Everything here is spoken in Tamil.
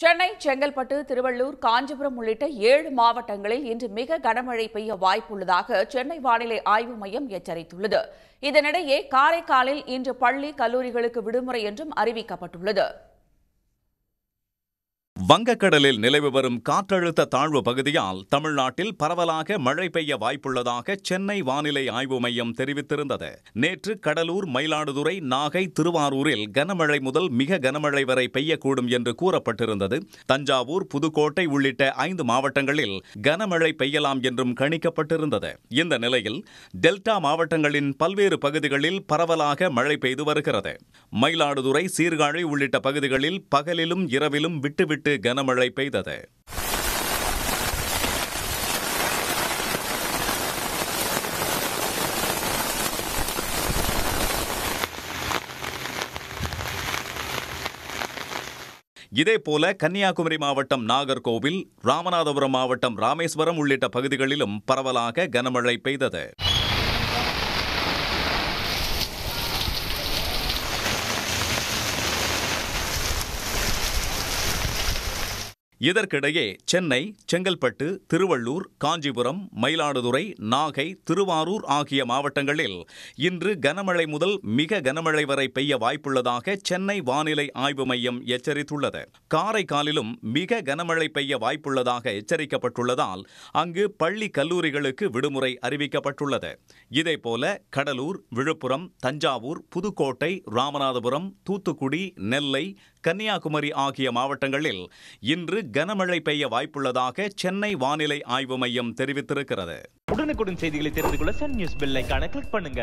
சென்னை, செங்கல்பட்டு, திருவள்ளூர், காஞ்சிபுரம் உள்ளிட்ட 7 மாவட்டங்களில் இன்று மிக கனமழை பெய்ய வாய்ப்புள்ளதாக சென்னை வானிலை ஆய்வு மையம் எச்சரித்துள்ளது. இதனிடையே காரைக்காலில் இன்று பள்ளி, கல்லூரிகளுக்கு விடுமுறை என்றும் அறிவிக்கப்பட்டுள்ளது. வங்கக்கடலில் நிலவி வரும் காற்றழுத்த தாழ்வு பகுதியால் தமிழ்நாட்டில் பரவலாக மழை பெய்ய வாய்ப்புள்ளதாக சென்னை வானிலை ஆய்வு மையம் தெரிவித்திருந்தது. நேற்று கடலூர், மயிலாடுதுறை, நாகை, திருவாரூரில் கனமழை முதல் மிக கனமழை வரை பெய்யக்கூடும் என்று கூறப்பட்டிருந்தது. தஞ்சாவூர், புதுக்கோட்டை உள்ளிட்ட 5 மாவட்டங்களில் கனமழை பெய்யலாம் என்றும் கணிக்கப்பட்டிருந்தது. இந்த நிலையில் டெல்டா மாவட்டங்களின் பல்வேறு பகுதிகளில் பரவலாக மழை பெய்து வருகிறது. மயிலாடுதுறை, சீர்காழி உள்ளிட்ட பகுதிகளில் பகலிலும் இரவிலும் விட்டுவிட்டு கனமழை பெய்தது. இதேபோல கன்னியாகுமரி மாவட்டம் நாகர்கோவில், ராமநாதபுரம் மாவட்டம் ராமேஸ்வரம் உள்ளிட்ட பகுதிகளிலும் பரவலாக கனமழை பெய்தது. இதற்கிடையே சென்னை, செங்கல்பட்டு, திருவள்ளூர், காஞ்சிபுரம், மயிலாடுதுறை, நாகை, திருவாரூர் ஆகிய மாவட்டங்களில் இன்று கனமழை முதல் மிக கனமழை வரை பெய்ய வாய்ப்புள்ளதாக சென்னை வானிலை ஆய்வு மையம் எச்சரித்துள்ளது. காரைக்காலிலும் மிக கனமழை பெய்ய வாய்ப்புள்ளதாக எச்சரிக்கப்பட்டுள்ளதால் அங்கு பள்ளி, கல்லூரிகளுக்கு விடுமுறை அறிவிக்கப்பட்டுள்ளது. இதேபோல கடலூர், விழுப்புரம், தஞ்சாவூர், புதுக்கோட்டை, ராமநாதபுரம், தூத்துக்குடி, நெல்லை, கன்னியாகுமரி ஆகிய மாவட்டங்களில் இன்று கனமழை பெய்ய வாய்ப்புள்ளதாக சென்னை வானிலை ஆய்வு மையம் தெரிவித்திருக்கிறது. உடனுக்குடன் செய்திகளை தெரிந்து கொள்ள சன் நியூஸ் பெல் ஐகானை கிளிக் பண்ணுங்க.